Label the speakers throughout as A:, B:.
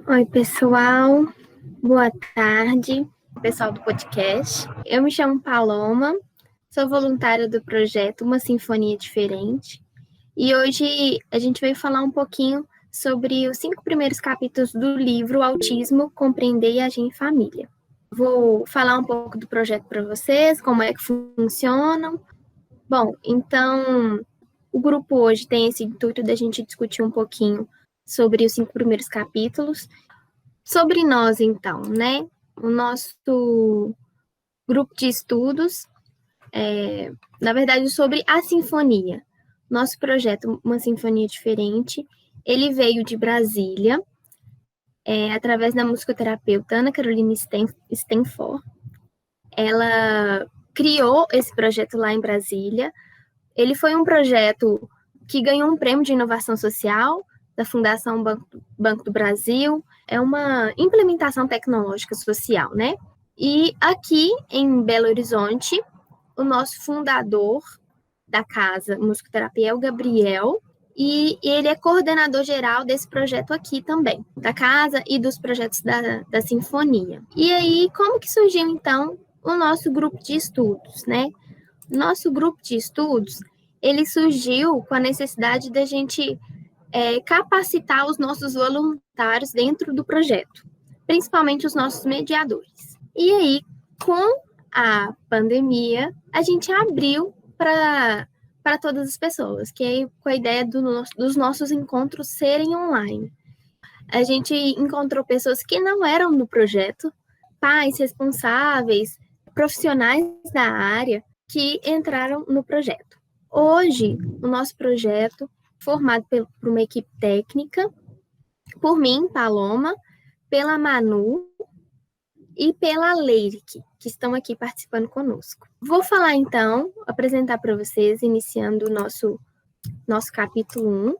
A: Oi, pessoal. Boa tarde, pessoal do podcast. Eu me chamo Paloma, sou voluntária do projeto Uma Sinfonia Diferente. E hoje a gente veio falar um pouquinho sobre os 5 primeiros capítulos do livro Autismo, Compreender e Agir em Família. Vou falar um pouco do projeto para vocês, como é que funcionam. Bom, então, o grupo hoje tem esse intuito da gente discutir um pouquinho sobre os 5 primeiros capítulos. Sobre nós, então, né? O nosso grupo de estudos, na verdade, sobre a sinfonia. Nosso projeto, Uma Sinfonia Diferente, ele veio de Brasília, através da musicoterapeuta Ana Carolina Stenfor. Ela criou esse projeto lá em Brasília. Ele foi um projeto que ganhou um prêmio de inovação social da Fundação Banco do Brasil. É uma implementação tecnológica social, né? E aqui em Belo Horizonte, o nosso fundador da casa Musicoterapia é o Gabriel, e ele é coordenador geral desse projeto aqui também, da casa e dos projetos da Sinfonia. E aí, como que surgiu, então, o nosso grupo de estudos, né? Nosso grupo de estudos, ele surgiu com a necessidade da gente capacitar os nossos voluntários dentro do projeto, principalmente os nossos mediadores. E aí, com a pandemia, a gente abriu para todas as pessoas, que é com a ideia dos nossos encontros serem online. A gente encontrou pessoas que não eram no projeto, pais responsáveis, profissionais da área, que entraram no projeto. Hoje, o nosso projeto, formado por uma equipe técnica, por mim, Paloma, pela Manu e pela Leiric, que estão aqui participando conosco. Vou falar então, apresentar para vocês, iniciando o nosso capítulo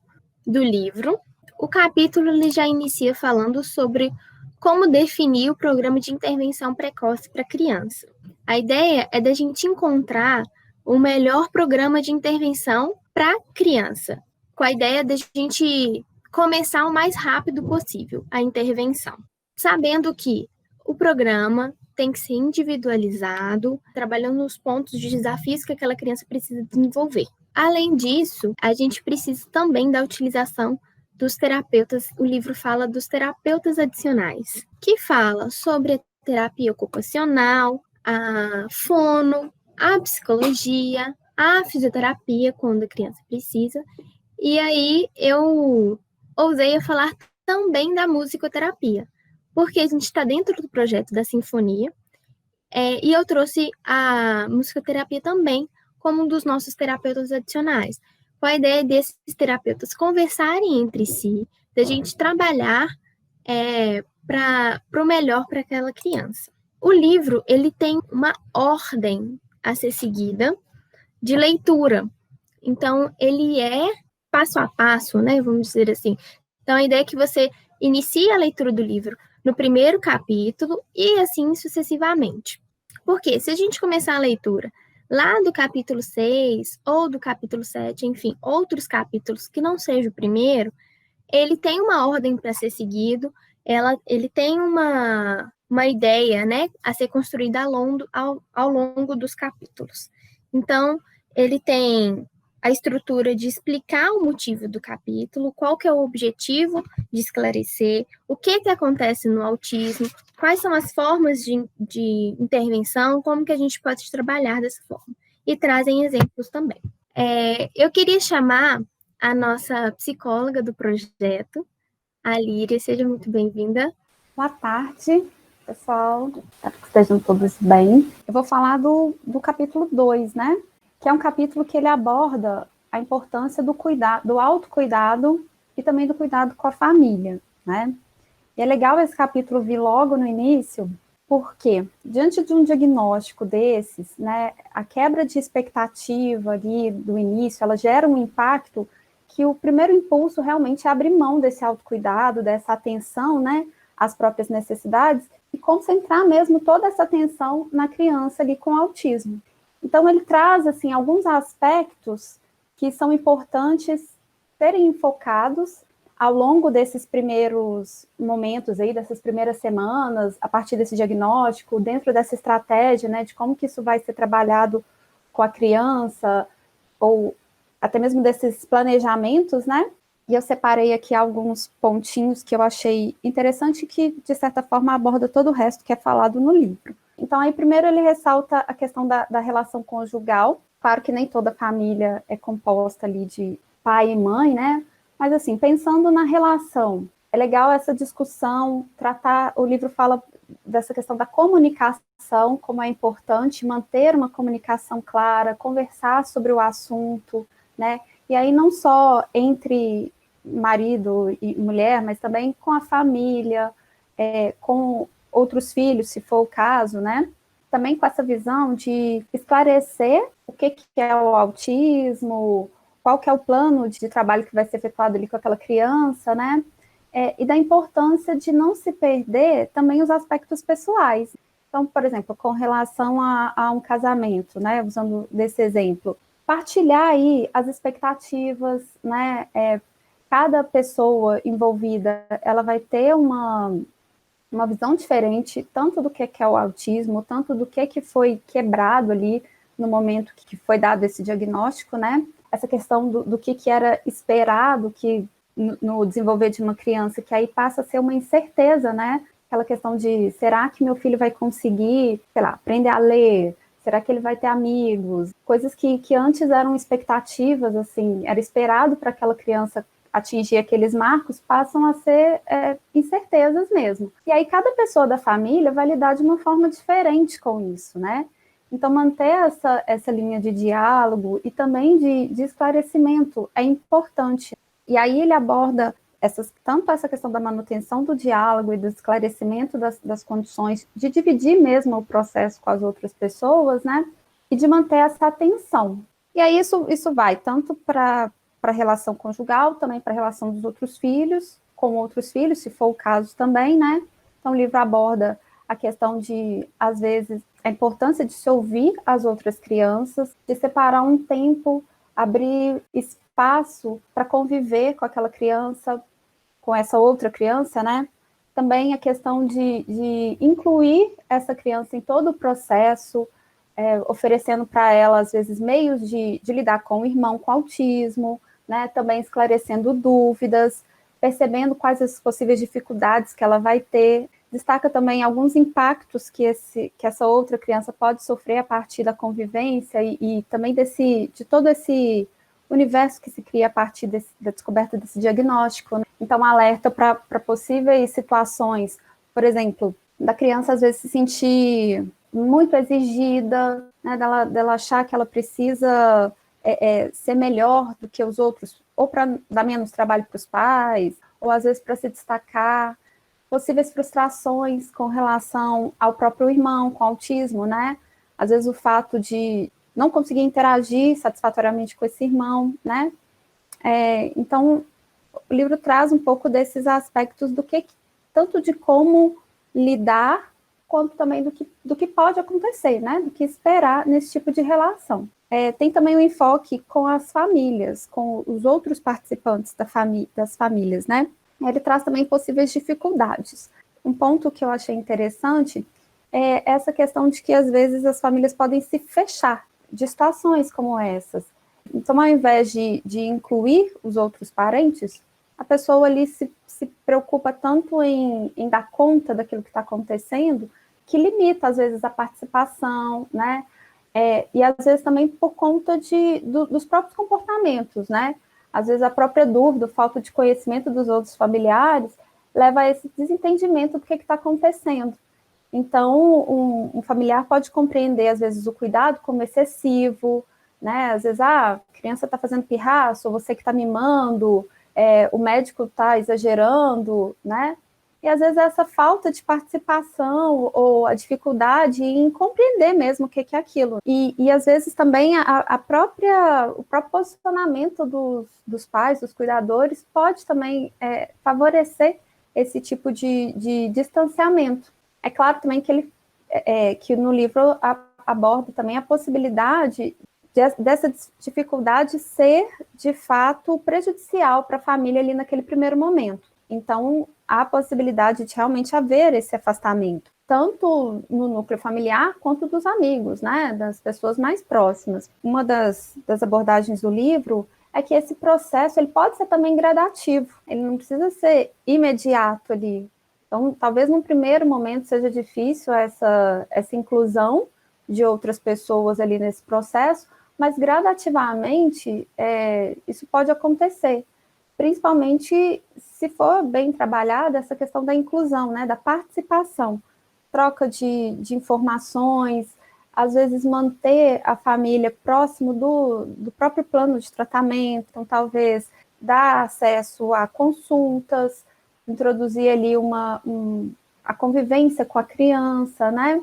A: 1 do livro. O capítulo ele já inicia falando sobre como definir o programa de intervenção precoce para criança. A ideia é da gente encontrar o melhor programa de intervenção para criança, com a ideia da gente começar o mais rápido possível a intervenção, sabendo que o programa tem que ser individualizado, trabalhando nos pontos de desafios que aquela criança precisa desenvolver. Além disso, a gente precisa também da utilização dos terapeutas. O livro fala dos terapeutas adicionais, que fala sobre a terapia ocupacional, a fono, a psicologia, a fisioterapia, quando a criança precisa. E aí eu ousei a falar também da musicoterapia, porque a gente está dentro do projeto da Sinfonia, e eu trouxe a musicoterapia também como um dos nossos terapeutas adicionais, com a ideia desses terapeutas conversarem entre si, da gente trabalhar para o melhor para aquela criança. O livro ele tem uma ordem a ser seguida de leitura, então ele é passo a passo, né? Vamos dizer assim. Então a ideia é que você inicie a leitura do livro no primeiro capítulo e assim sucessivamente. Porque se a gente começar a leitura lá do capítulo 6 ou do capítulo 7, enfim, outros capítulos que não seja o primeiro, ele tem uma ordem para ser seguido, ele tem uma ideia, né, a ser construída ao longo dos capítulos. Então, ele tem a estrutura de explicar o motivo do capítulo, qual que é o objetivo de esclarecer, o que acontece no autismo, quais são as formas de intervenção, como que a gente pode trabalhar dessa forma. E trazem exemplos também. Eu queria chamar a nossa psicóloga do projeto, a Líria. Seja muito bem-vinda.
B: Boa tarde, pessoal. Espero que estejam todos bem. Eu vou falar do capítulo 2, né? Que é um capítulo que ele aborda a importância do cuidado, do autocuidado e também do cuidado com a família, né? E é legal esse capítulo vir logo no início, porque diante de um diagnóstico desses, né, a quebra de expectativa ali do início, ela gera um impacto que o primeiro impulso realmente é abrir mão desse autocuidado, dessa atenção, né, às próprias necessidades e concentrar mesmo toda essa atenção na criança ali com autismo. Então ele traz, assim, alguns aspectos que são importantes serem enfocados ao longo desses primeiros momentos aí, dessas primeiras semanas, a partir desse diagnóstico, dentro dessa estratégia, né, de como que isso vai ser trabalhado com a criança, ou até mesmo desses planejamentos, né? E eu separei aqui alguns pontinhos que eu achei interessante que, de certa forma, aborda todo o resto que é falado no livro. Então, aí, primeiro, ele ressalta a questão da relação conjugal. Claro que nem toda família é composta ali de pai e mãe, né? Mas, assim, pensando na relação, é legal essa discussão, tratar, o livro fala dessa questão da comunicação, como é importante manter uma comunicação clara, conversar sobre o assunto, né? E aí não só entre marido e mulher, mas também com a família, com outros filhos, se for o caso, né? Também com essa visão de esclarecer o que é o autismo, qual que é o plano de trabalho que vai ser efetuado ali com aquela criança, né? E da importância de não se perder também os aspectos pessoais. Então, por exemplo, com relação a um casamento, né? Usando desse exemplo, partilhar aí as expectativas, né? Cada pessoa envolvida, ela vai ter uma visão diferente, tanto do que é o autismo, tanto do que foi quebrado ali no momento que foi dado esse diagnóstico, né? Essa questão do que era esperado que no desenvolver de uma criança, que aí passa a ser uma incerteza, né? Aquela questão de, será que meu filho vai conseguir, sei lá, aprender a ler? Será que ele vai ter amigos? Coisas que antes eram expectativas, assim, era esperado para aquela criança atingir aqueles marcos, passam a ser incertezas mesmo. E aí cada pessoa da família vai lidar de uma forma diferente com isso, né? Então manter essa linha de diálogo e também de esclarecimento é importante. E aí ele aborda tanto essa questão da manutenção do diálogo e do esclarecimento das condições, de dividir mesmo o processo com as outras pessoas, né? E de manter essa atenção. E aí isso vai tanto para a relação conjugal, também para a relação dos outros filhos, com outros filhos, se for o caso também, né? Então, o livro aborda a questão de, às vezes, a importância de se ouvir as outras crianças, de separar um tempo, abrir espaço para conviver com aquela criança, com essa outra criança, né? Também a questão de incluir essa criança em todo o processo, oferecendo para ela, às vezes, meios de lidar com o irmão com autismo, né? Também esclarecendo dúvidas, percebendo quais as possíveis dificuldades que ela vai ter. Destaca também alguns impactos que essa outra criança pode sofrer a partir da convivência e também de todo esse universo que se cria a partir da descoberta desse diagnóstico, né? Então, alerta para possíveis situações, por exemplo, da criança às vezes se sentir muito exigida, né, dela achar que ela precisa ser melhor do que os outros, ou para dar menos trabalho para os pais, ou às vezes para se destacar, possíveis frustrações com relação ao próprio irmão com autismo, né? Às vezes o fato de não conseguir interagir satisfatoriamente com esse irmão, né? Então, o livro traz um pouco desses aspectos tanto de como lidar, quanto também do que pode acontecer, né? Do que esperar nesse tipo de relação. Tem também um enfoque com as famílias, com os outros participantes das famílias, né? Ele traz também possíveis dificuldades. Um ponto que eu achei interessante é essa questão de que, às vezes, as famílias podem se fechar de situações como essas. Então, ao invés de incluir os outros parentes, a pessoa ali se preocupa tanto em dar conta daquilo que está acontecendo, que limita, às vezes, a participação, né? E, às vezes, também por conta dos próprios comportamentos, né? Às vezes, a própria dúvida, a falta de conhecimento dos outros familiares, leva a esse desentendimento do que está acontecendo. Então, um familiar pode compreender, às vezes, o cuidado como excessivo, né? Às vezes, a criança está fazendo pirraço, você que está mimando, o médico está exagerando, né? E, às vezes, essa falta de participação ou a dificuldade em compreender mesmo o que é aquilo. E às vezes, também o próprio posicionamento dos pais, dos cuidadores, pode também favorecer esse tipo de distanciamento. É claro também que que no livro aborda também a possibilidade dessa dificuldade ser, de fato, prejudicial para a família ali naquele primeiro momento. Então, há a possibilidade de realmente haver esse afastamento, tanto no núcleo familiar quanto dos amigos, né, das pessoas mais próximas. Uma das abordagens do livro é que esse processo ele pode ser também gradativo, ele não precisa ser imediato ali. Então, talvez num primeiro momento seja difícil essa inclusão de outras pessoas ali nesse processo, mas gradativamente isso pode acontecer, principalmente se for bem trabalhada essa questão da inclusão, né, da participação, troca de informações, às vezes manter a família próximo do próprio plano de tratamento, então talvez dar acesso a consultas, introduzir ali a convivência com a criança, né?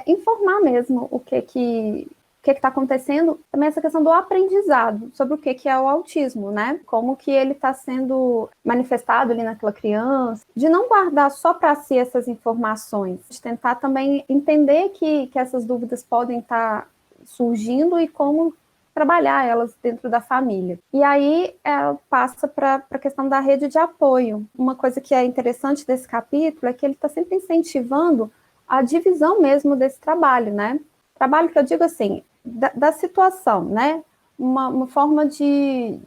B: Informar mesmo o que está acontecendo, também essa questão do aprendizado sobre o que é o autismo, né? Como que ele está sendo manifestado ali naquela criança, de não guardar só para si essas informações, de tentar também entender que essas dúvidas podem estar surgindo e como trabalhar elas dentro da família. E aí passa para a questão da rede de apoio. Uma coisa que é interessante desse capítulo é que ele está sempre incentivando a divisão mesmo desse trabalho, né? Trabalho que eu digo assim, da situação, né? Uma forma de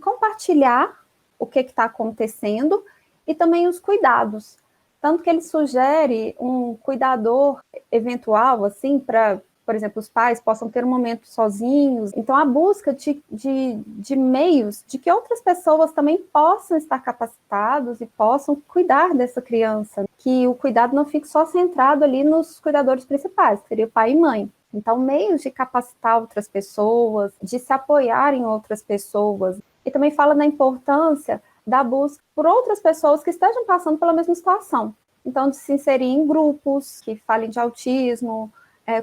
B: compartilhar o que está acontecendo e também os cuidados. Tanto que ele sugere um cuidador eventual, assim, para, por exemplo, os pais possam ter um momento sozinhos. Então, a busca de meios de que outras pessoas também possam estar capacitados e possam cuidar dessa criança. Que o cuidado não fique só centrado ali nos cuidadores principais, que seria o pai e mãe. Então, meios de capacitar outras pessoas, de se apoiar em outras pessoas. E também fala da importância da busca por outras pessoas que estejam passando pela mesma situação. Então, de se inserir em grupos que falem de autismo,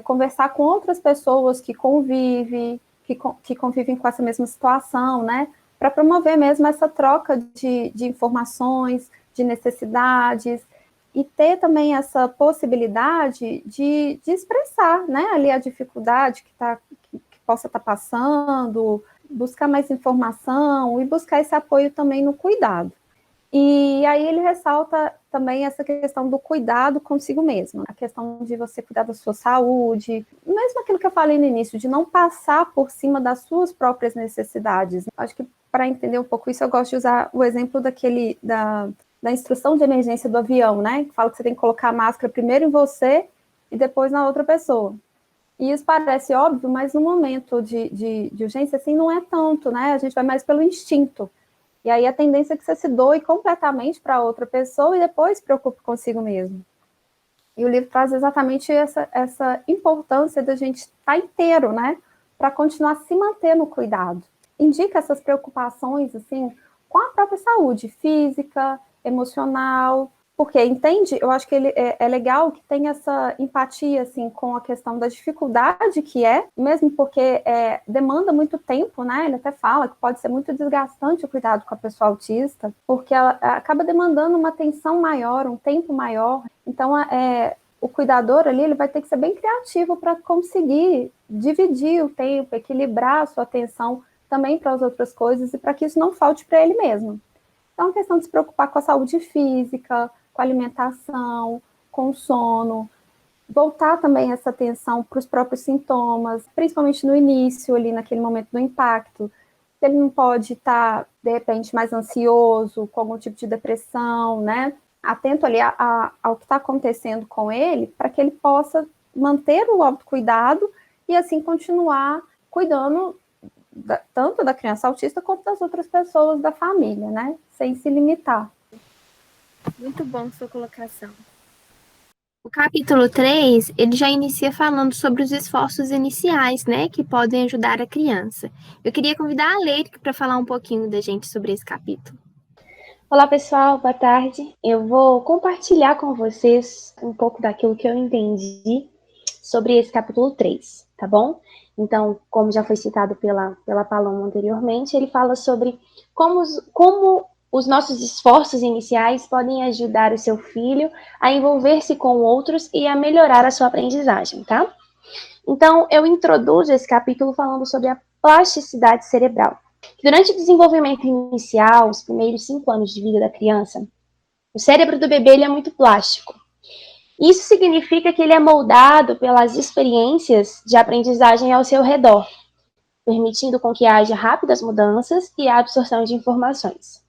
B: conversar com outras pessoas que convivem com essa mesma situação, né? Para promover mesmo essa troca de informações, de necessidades, e ter também essa possibilidade de expressar, né, ali a dificuldade que possa estar passando, buscar mais informação e buscar esse apoio também no cuidado. E aí ele ressalta também essa questão do cuidado consigo mesmo, a questão de você cuidar da sua saúde, mesmo aquilo que eu falei no início, de não passar por cima das suas próprias necessidades. Acho que para entender um pouco isso, eu gosto de usar o exemplo da instrução de emergência do avião, né? Que fala que você tem que colocar a máscara primeiro em você e depois na outra pessoa. E isso parece óbvio, mas no momento de urgência, assim, não é tanto, né? A gente vai mais pelo instinto. E aí a tendência é que você se doe completamente para outra pessoa e depois se preocupe consigo mesmo. E o livro traz exatamente essa importância da gente estar inteiro, né? Para continuar se manter no cuidado. Indica essas preocupações, assim, com a própria saúde física, emocional, porque, entende? Eu acho que ele é legal que tem essa empatia, assim, com a questão da dificuldade que mesmo porque demanda muito tempo, né? Ele até fala que pode ser muito desgastante o cuidado com a pessoa autista, porque ela acaba demandando uma atenção maior, um tempo maior. Então, o cuidador ali, ele vai ter que ser bem criativo para conseguir dividir o tempo, equilibrar a sua atenção também para as outras coisas e para que isso não falte para ele mesmo. Então, é uma questão de se preocupar com a saúde física, com a alimentação, com o sono, voltar também essa atenção para os próprios sintomas, principalmente no início, ali naquele momento do impacto. Se ele não pode estar, de repente, mais ansioso, com algum tipo de depressão, né? Atento ali ao que está acontecendo com ele, para que ele possa manter o autocuidado e assim continuar cuidando tanto da criança autista quanto das outras pessoas da família, né? Sem se limitar.
A: Muito bom sua colocação. O capítulo 3, ele já inicia falando sobre os esforços iniciais, né, que podem ajudar a criança. Eu queria convidar a Leire para falar um pouquinho da gente sobre esse capítulo.
C: Olá, pessoal, boa tarde. Eu vou compartilhar com vocês um pouco daquilo que eu entendi sobre esse capítulo 3, tá bom? Então, como já foi citado pela Paloma anteriormente, ele fala sobre como os nossos esforços iniciais podem ajudar o seu filho a envolver-se com outros e a melhorar a sua aprendizagem, tá? Então, eu introduzo esse capítulo falando sobre a plasticidade cerebral. Durante o desenvolvimento inicial, os primeiros 5 anos de vida da criança, o cérebro do bebê ele é muito plástico. Isso significa que ele é moldado pelas experiências de aprendizagem ao seu redor, permitindo com que haja rápidas mudanças e a absorção de informações.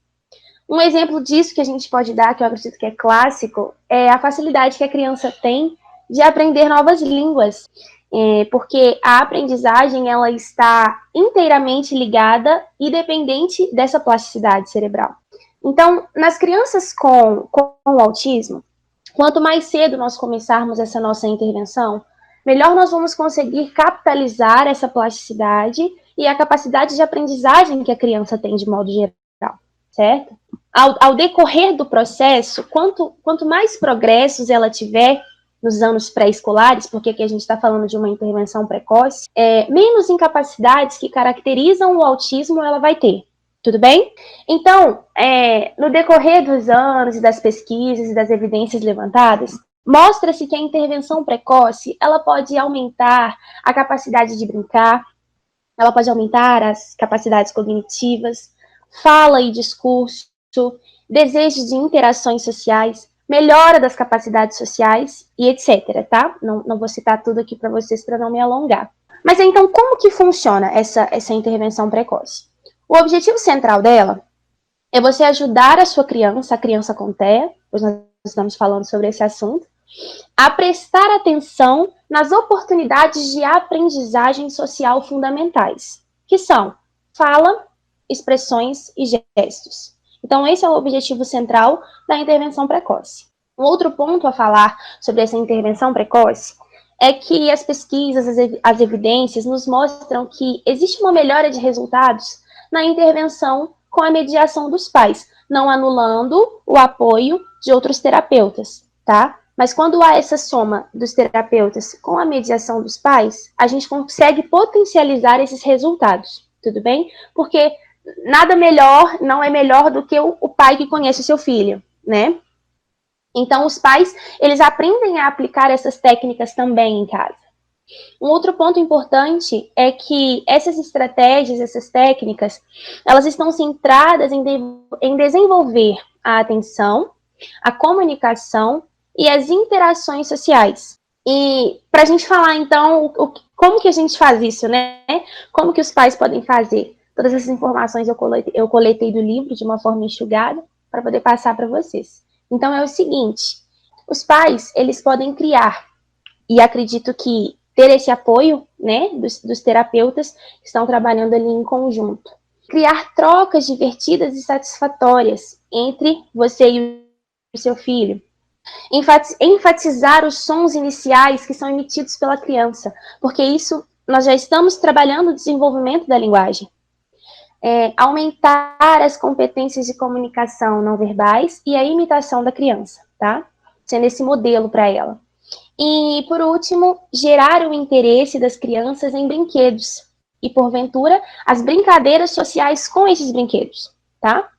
C: Um exemplo disso que a gente pode dar, que eu acredito que é clássico, é a facilidade que a criança tem de aprender novas línguas, porque a aprendizagem ela está inteiramente ligada e dependente dessa plasticidade cerebral. Então, nas crianças com autismo, quanto mais cedo nós começarmos essa nossa intervenção, melhor nós vamos conseguir capitalizar essa plasticidade e a capacidade de aprendizagem que a criança tem de modo geral, certo? Ao decorrer do processo, quanto mais progressos ela tiver nos anos pré-escolares, porque aqui a gente está falando de uma intervenção precoce, menos incapacidades que caracterizam o autismo ela vai ter. Tudo bem? Então, no decorrer dos anos e das pesquisas e das evidências levantadas, mostra-se que a intervenção precoce ela pode aumentar a capacidade de brincar, ela pode aumentar as capacidades cognitivas, fala e discurso, desejo de interações sociais, melhora das capacidades sociais e etc, tá? Não vou citar tudo aqui para vocês para não me alongar. Mas então, como que funciona essa intervenção precoce? O objetivo central dela é você ajudar a sua criança, a criança com TEA, pois nós estamos falando sobre esse assunto, a prestar atenção nas oportunidades de aprendizagem social fundamentais, que são fala, expressões e gestos. Então, esse é o objetivo central da intervenção precoce. Um outro ponto a falar sobre essa intervenção precoce é que as pesquisas, as evidências nos mostram que existe uma melhora de resultados na intervenção com a mediação dos pais, não anulando o apoio de outros terapeutas, tá? Mas quando há essa soma dos terapeutas com a mediação dos pais, a gente consegue potencializar esses resultados, tudo bem? Porque nada melhor, não é melhor do que o pai que conhece o seu filho, né? Então, os pais, eles aprendem a aplicar essas técnicas também em casa. Um outro ponto importante é que essas estratégias, essas técnicas, elas estão centradas em desenvolver a atenção, a comunicação e as interações sociais. E para a gente falar, então, como que a gente faz isso, né? Como que os pais podem fazer? Todas essas informações eu coletei do livro de uma forma enxugada para poder passar para vocês. Então, é o seguinte, os pais, eles podem criar, e acredito que ter esse apoio, né, dos terapeutas que estão trabalhando ali em conjunto. Criar trocas divertidas e satisfatórias entre você e o seu filho. Enfatizar os sons iniciais que são emitidos pela criança, porque isso nós já estamos trabalhando o desenvolvimento da linguagem. Aumentar as competências de comunicação não verbais e a imitação da criança, tá? Sendo esse modelo para ela. E, por último, gerar o interesse das crianças em brinquedos. E, porventura, as brincadeiras sociais com esses brinquedos, tá?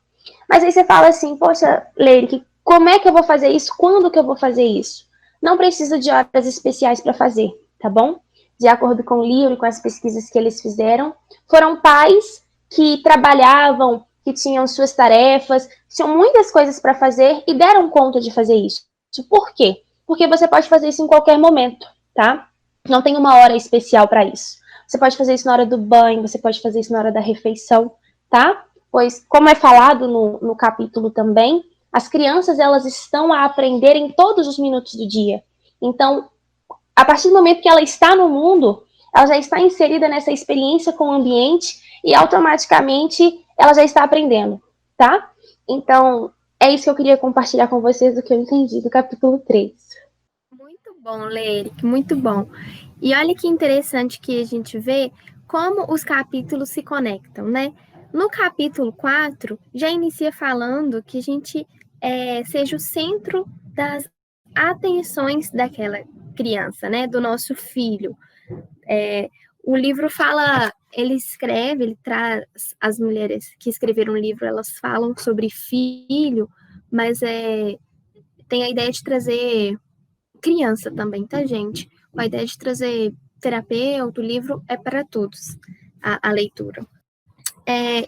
C: Mas aí você fala assim, poxa, Leire, como é que eu vou fazer isso? Quando que eu vou fazer isso? Não precisa de horas especiais para fazer, tá bom? De acordo com o livro e com as pesquisas que eles fizeram, foram pais que trabalhavam, que tinham suas tarefas, tinham muitas coisas para fazer e deram conta de fazer isso. Por quê? Porque você pode fazer isso em qualquer momento, tá? Não tem uma hora especial para isso. Você pode fazer isso na hora do banho, você pode fazer isso na hora da refeição, tá? Pois, como é falado no capítulo também, as crianças, elas estão a aprender em todos os minutos do dia. Então, a partir do momento que ela está no mundo, ela já está inserida nessa experiência com o ambiente e automaticamente ela já está aprendendo, tá? Então, é isso que eu queria compartilhar com vocês do que eu entendi do capítulo 3.
A: Muito bom, Leiric, muito bom. E olha que interessante que a gente vê como os capítulos se conectam, né? No capítulo 4, já inicia falando que a gente seja o centro das atenções daquela criança, né? Do nosso filho. O livro fala, ele traz as mulheres que escreveram o livro, elas falam sobre filho, mas tem a ideia de trazer criança também, tá, gente? Com a ideia de trazer terapeuta, o livro é para todos, a leitura.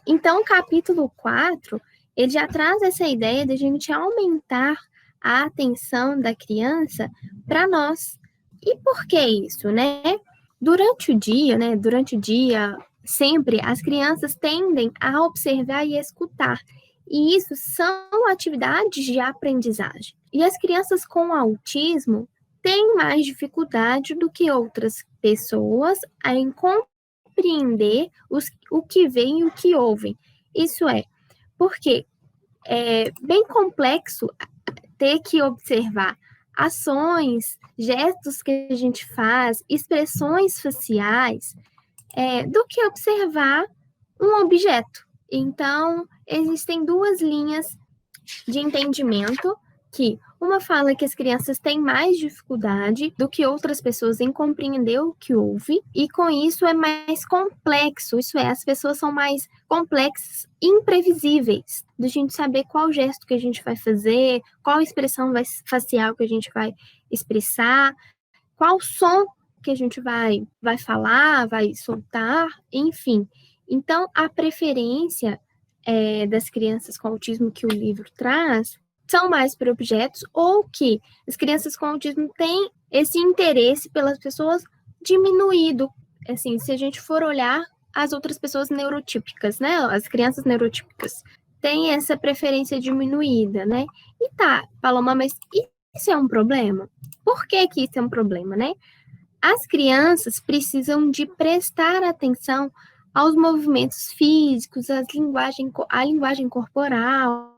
A: Então, o capítulo 4, ele já traz essa ideia de a gente aumentar a atenção da criança para nós. E por que isso, né? Durante o dia, sempre as crianças tendem a observar e escutar. E isso são atividades de aprendizagem. E as crianças com autismo têm mais dificuldade do que outras pessoas em compreender o que veem e o que ouvem. Isso porque é bem complexo ter que observar ações, gestos que a gente faz, expressões faciais, do que observar um objeto. Então, existem duas linhas de entendimento, que uma fala que as crianças têm mais dificuldade do que outras pessoas em compreender o que ouve, e com isso é mais complexo, as pessoas são mais complexas, imprevisíveis, de a gente saber qual gesto que a gente vai fazer, qual expressão facial que a gente vai expressar, qual som que a gente vai falar, vai soltar, enfim. Então, a preferência das crianças com autismo que o livro traz são mais por objetos, ou que as crianças com autismo têm esse interesse pelas pessoas diminuído. Assim, se a gente for olhar as outras pessoas neurotípicas, né? As crianças neurotípicas têm essa preferência diminuída, né? E tá, Paloma, mas isso é um problema? Por que isso é um problema, né? As crianças precisam de prestar atenção aos movimentos físicos, a linguagem corporal,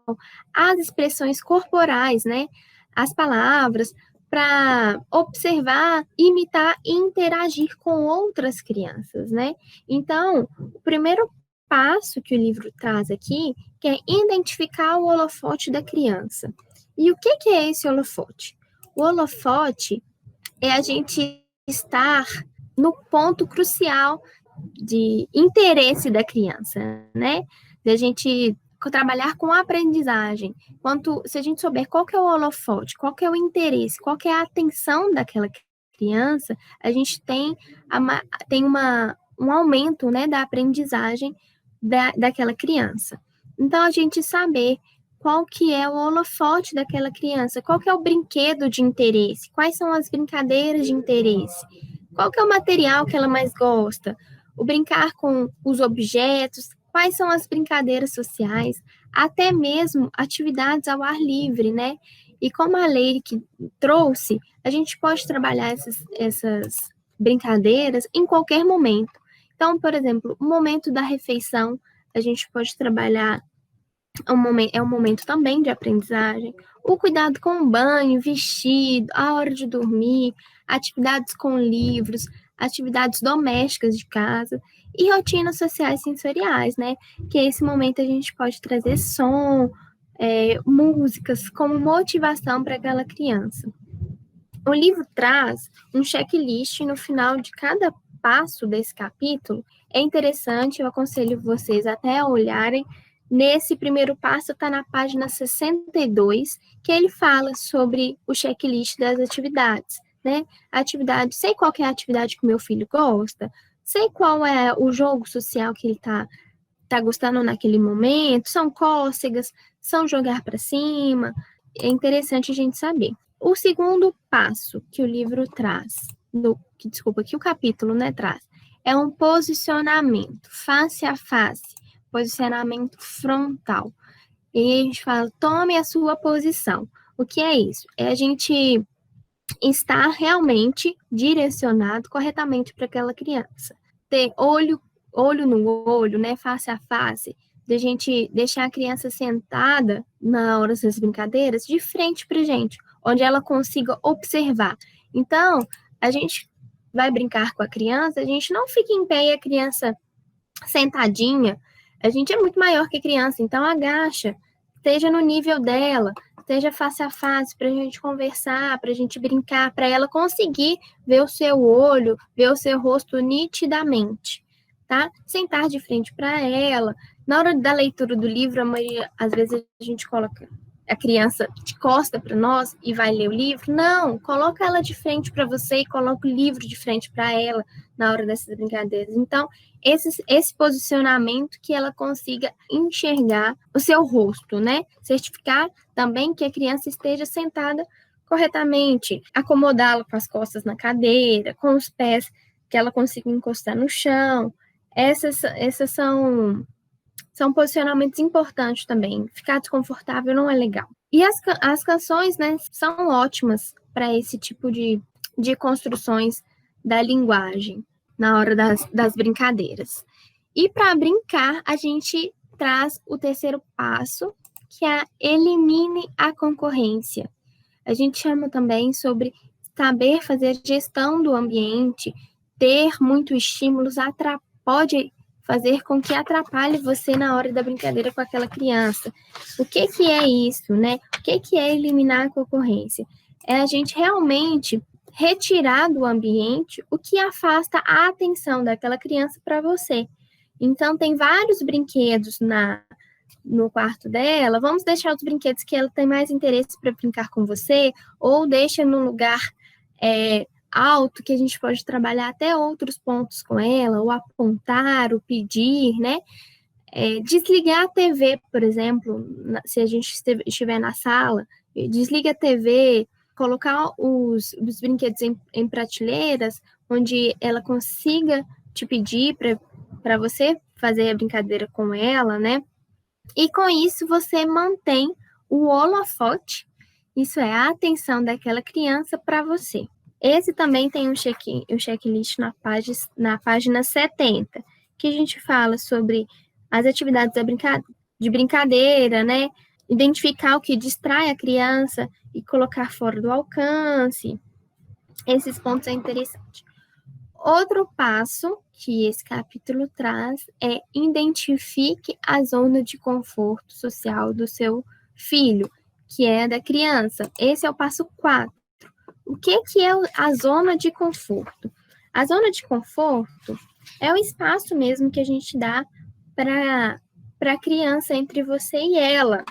A: as expressões corporais, né? As palavras, para observar, imitar e interagir com outras crianças, né? Então, o primeiro passo que o livro traz aqui, que é identificar o holofote da criança. E o que é esse holofote? O holofote é a gente estar no ponto crucial de interesse da criança, né? De a gente trabalhar com a aprendizagem. Se a gente souber qual que é o holofote, qual que é o interesse, qual que é a atenção daquela criança, a gente tem um aumento, né, da aprendizagem daquela criança. Então, a gente saber qual que é o holofote daquela criança, qual que é o brinquedo de interesse, quais são as brincadeiras de interesse, qual que é o material que ela mais gosta, o brincar com os objetos, quais são as brincadeiras sociais, até mesmo atividades ao ar livre, né? E como a Leire que trouxe, a gente pode trabalhar essas brincadeiras em qualquer momento. Então, por exemplo, o momento da refeição, a gente pode trabalhar, é um momento também de aprendizagem, o cuidado com o banho, vestido, a hora de dormir, atividades com livros, atividades domésticas de casa e rotinas sociais sensoriais, né? Que esse momento a gente pode trazer som, músicas como motivação para aquela criança. O livro traz um checklist no final de cada passo desse capítulo. É interessante, eu aconselho vocês até a olharem. Nesse primeiro passo está na página 62, que ele fala sobre o checklist das atividades, né? Sei qual que é a atividade que o meu filho gosta, sei qual é o jogo social que ele tá gostando naquele momento, são cócegas, são jogar para cima, é interessante a gente saber. O segundo passo que o livro traz, que o capítulo, né, traz, é um posicionamento face a face, posicionamento frontal. E a gente fala, tome a sua posição. O que é isso? É a gente estar realmente direcionado corretamente para aquela criança. Ter olho no olho, né, face a face, de a gente deixar a criança sentada na hora das brincadeiras de frente para a gente, onde ela consiga observar. Então, a gente vai brincar com a criança, a gente não fica em pé e a criança sentadinha. A gente é muito maior que a criança, então agacha, esteja no nível dela, esteja face a face para a gente conversar, para a gente brincar, para ela conseguir ver o seu olho, ver o seu rosto nitidamente, tá? Sentar de frente para ela. Na hora da leitura do livro, às vezes a gente coloca a criança de costa para nós e vai ler o livro. Não, coloca ela de frente para você e coloca o livro de frente para ela na hora dessas brincadeiras. Então, esse posicionamento que ela consiga enxergar o seu rosto, né? Certificar também que a criança esteja sentada corretamente, acomodá-la com as costas na cadeira, com os pés que ela consiga encostar no chão. Essas são posicionamentos importantes também. Ficar desconfortável não é legal. E as canções, né, são ótimas para esse tipo de construções da linguagem na hora das brincadeiras. E para brincar, a gente traz o terceiro passo, que é elimine a concorrência. A gente chama também sobre saber fazer gestão do ambiente, ter muitos estímulos pode fazer com que atrapalhe você na hora da brincadeira com aquela criança. O que é isso, né? O que é eliminar a concorrência? É a gente realmente retirar do ambiente o que afasta a atenção daquela criança para você. Então, tem vários brinquedos no quarto dela, vamos deixar os brinquedos que ela tem mais interesse para brincar com você, ou deixa num lugar alto, que a gente pode trabalhar até outros pontos com ela, ou apontar, ou pedir, né? Desligar a TV, por exemplo, se a gente estiver na sala, desliga a TV, colocar os brinquedos em prateleiras, onde ela consiga te pedir para você fazer a brincadeira com ela, né? E com isso você mantém o holofote, isso é a atenção daquela criança para você. Esse também tem um checklist na página 70, que a gente fala sobre as atividades de brincadeira, né? Identificar o que distrai a criança e colocar fora do alcance. Esses pontos é interessante. Outro passo que esse capítulo traz é identifique a zona de conforto social do seu filho, que é da criança. Esse é o passo 4. O que é a zona de conforto? A zona de conforto é o espaço mesmo que a gente dá para a criança entre você e ela,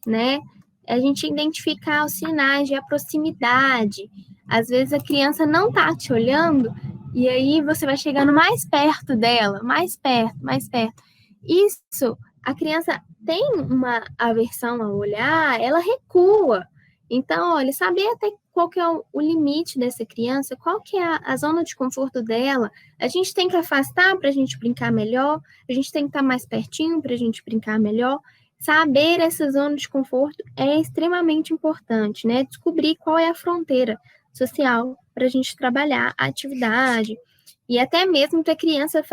A: né? A gente identificar os sinais de proximidade. Às vezes a criança não está te olhando e aí você vai chegando mais perto dela, mais perto, mais perto. Isso, a criança tem uma aversão ao olhar, ela recua. Então, olha, saber até qual que é o limite dessa criança, qual que é a zona de conforto dela, a gente tem que afastar para a gente brincar melhor, a gente tem que estar mais pertinho para a gente brincar melhor. Saber essa zona de conforto é extremamente importante, né? Descobrir qual é a fronteira social para a gente trabalhar a atividade e até mesmo para a criança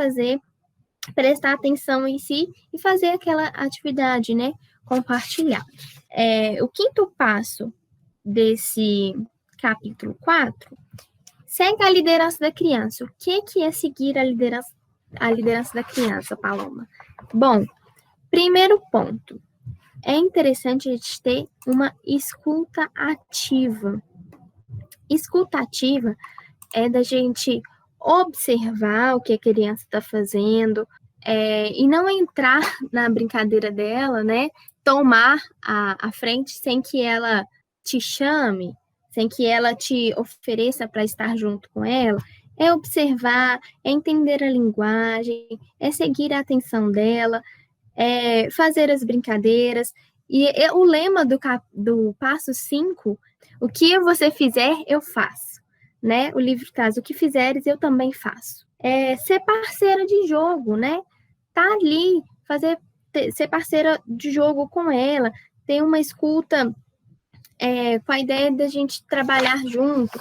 A: prestar atenção em si e fazer aquela atividade, né? Compartilhar. O quinto passo desse capítulo 4 segue a liderança da criança. O que é seguir a liderança da criança, Paloma? Bom, primeiro ponto, é interessante a gente ter uma escuta ativa. Escuta ativa é da gente observar o que a criança está fazendo e não entrar na brincadeira dela, né? Tomar a frente sem que ela te chame, sem que ela te ofereça para estar junto com ela. É observar, é entender a linguagem, é seguir a atenção dela, fazer as brincadeiras. E o lema do passo 5, o que você fizer, eu faço, né? O livro traz, o que fizeres, eu também faço. Ser parceira de jogo, né? Tá ali, ser parceira de jogo com ela, ter uma escuta com a ideia da gente trabalhar junto.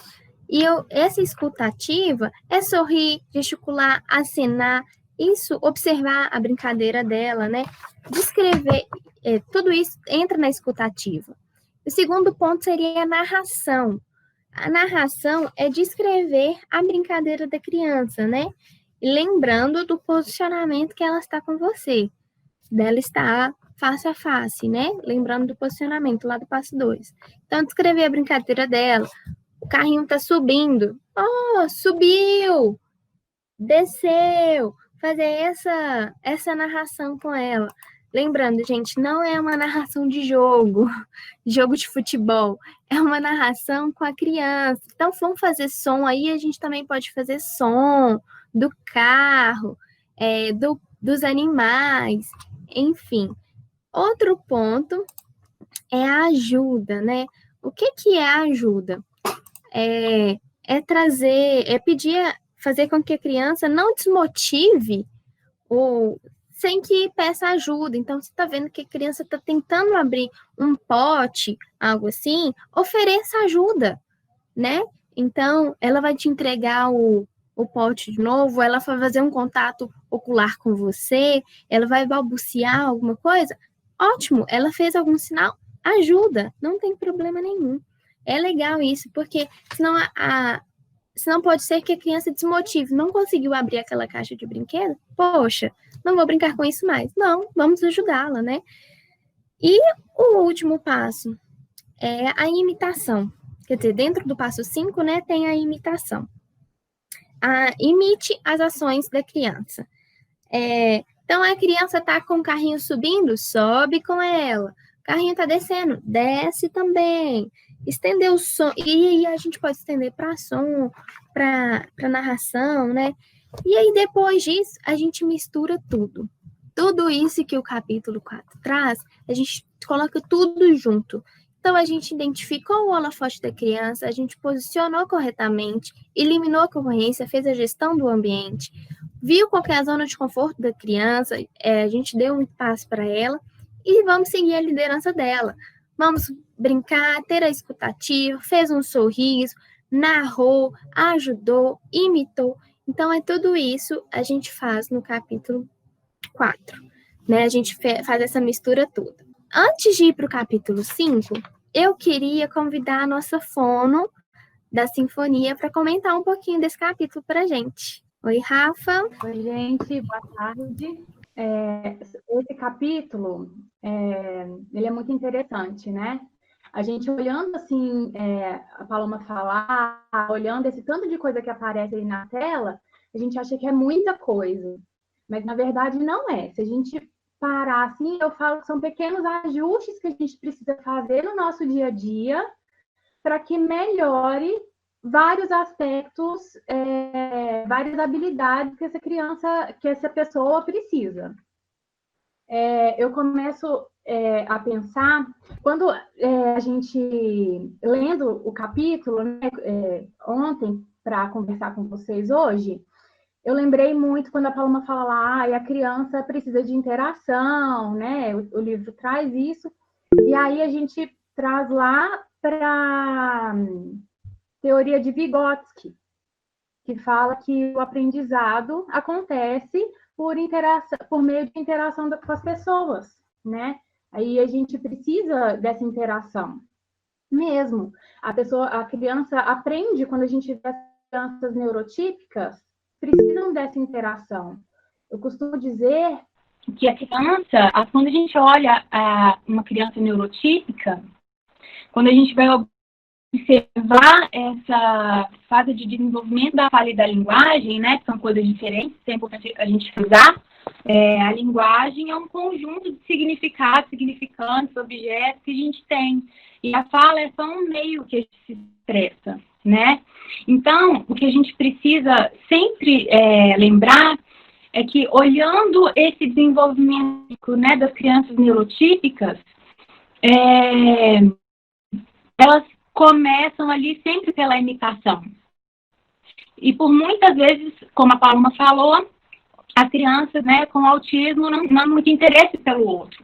A: E essa escuta ativa é sorrir, gesticular, acenar, isso, observar a brincadeira dela, né? Descrever, tudo isso entra na escuta ativa. O segundo ponto seria a narração. A narração é descrever a brincadeira da criança, né? Lembrando do posicionamento que ela está com você, dela estar face a face, né? Lembrando do posicionamento lá do passo 2. Então, descrever a brincadeira dela. O carrinho tá subindo. Oh, subiu! Desceu! Fazer essa narração com ela. Lembrando, gente, não é uma narração de jogo de futebol, é uma narração com a criança. Então, vamos fazer som aí, a gente também pode fazer som do carro, dos animais, enfim. Outro ponto é a ajuda, né? O que é a ajuda? Fazer com que a criança não desmotive ou sem que peça ajuda. Então, você está vendo que a criança está tentando abrir um pote, algo assim, ofereça ajuda, né? Então, ela vai te entregar o pote de novo, ela vai fazer um contato ocular com você, ela vai balbuciar alguma coisa. Ótimo, ela fez algum sinal, ajuda, não tem problema nenhum. É legal isso, porque senão pode ser que a criança desmotive, não conseguiu abrir aquela caixa de brinquedo, poxa, não vou brincar com isso mais. Não, vamos ajudá-la, né? E o último passo é a imitação. Quer dizer, dentro do passo 5, né, tem a imitação. Imite as ações da criança. Então, a criança está com o carrinho subindo, sobe com ela. O carrinho está descendo, desce também. Estender o som, e a gente pode estender para som, para narração, né? E aí, depois disso, a gente mistura tudo. Tudo isso que o capítulo 4 traz, a gente coloca tudo junto. Então, a gente identificou o holofote da criança, a gente posicionou corretamente, eliminou a concorrência, fez a gestão do ambiente, viu qual é a zona de conforto da criança, a gente deu um espaço para ela e vamos seguir a liderança dela. Vamos brincar, ter a escutativa, fez um sorriso, narrou, ajudou, imitou. Então, tudo isso a gente faz no capítulo 4, né? A gente faz essa mistura toda. Antes de ir para o capítulo 5, eu queria convidar a nossa fono da Sinfonia para comentar um pouquinho desse capítulo para a gente. Oi, Rafa.
B: Oi, gente, boa tarde. Esse capítulo, ele é muito interessante, né? A gente olhando assim, a Paloma falar, olhando esse tanto de coisa que aparece aí na tela, a gente acha que é muita coisa, mas na verdade não é. Se a gente parar assim, eu falo que são pequenos ajustes que a gente precisa fazer no nosso dia a dia para que melhore vários aspectos, várias habilidades que essa pessoa precisa. Eu começo a pensar, quando a gente, lendo o capítulo, né, ontem, para conversar com vocês hoje, eu lembrei muito quando a Paloma fala lá, a criança precisa de interação, né? O livro traz isso, e aí a gente traz lá para teoria de Vygotsky, que fala que o aprendizado acontece por meio de interação com as pessoas, né? Aí a gente precisa dessa interação mesmo. A criança aprende quando a gente vê as crianças neurotípicas, precisam dessa interação. Eu costumo dizer que a criança, quando a gente olha uma criança neurotípica, quando a gente vai observar essa fase de desenvolvimento da fala e da linguagem, né, que são coisas diferentes, é importante a gente frisar, a linguagem é um conjunto de significados, significantes, objetos que a gente tem, e a fala é só um meio que a gente se expressa, né? Então, o que a gente precisa sempre lembrar é que, olhando esse desenvolvimento, né, das crianças neurotípicas, elas começam ali sempre pela imitação. E por muitas vezes, como a Paloma falou, as crianças, né, com autismo não têm muito interesse pelo outro.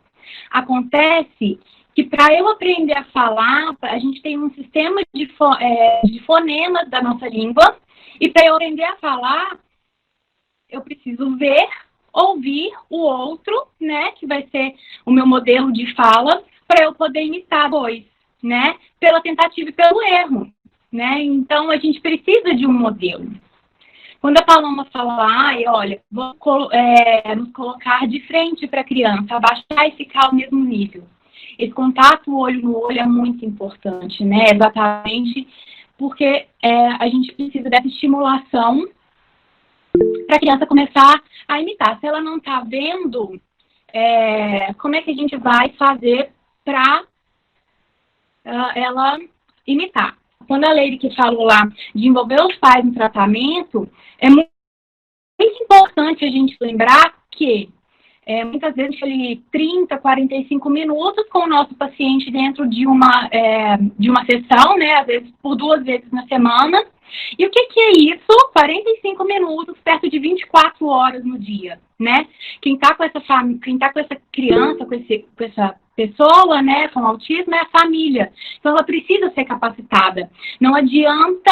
B: Acontece que para eu aprender a falar, a gente tem um sistema de fonemas da nossa língua, e para eu aprender a falar, eu preciso ver, ouvir o outro, né, que vai ser o meu modelo de fala, para eu poder imitar dois, né, pela tentativa e pelo erro, né, então a gente precisa de um modelo. Quando a Paloma fala, olha, vamos nos colocar de frente para a criança, abaixar e ficar ao mesmo nível. Esse contato olho no olho é muito importante, né, exatamente porque a gente precisa dessa estimulação para a criança começar a imitar. Se ela não está vendo
D: como é que a gente vai fazer para ela imitar. Quando a Leire que falou lá de envolver os pais no tratamento, é muito importante a gente lembrar que muitas vezes ali 30, 45 minutos com o nosso paciente dentro de uma sessão, né, às vezes por 2 vezes na semana. E o que é isso? 45 minutos, perto de 24 horas no dia, né? Quem está com essa criança, com essa pessoa, né, com autismo, é a família. Então, ela precisa ser capacitada. Não adianta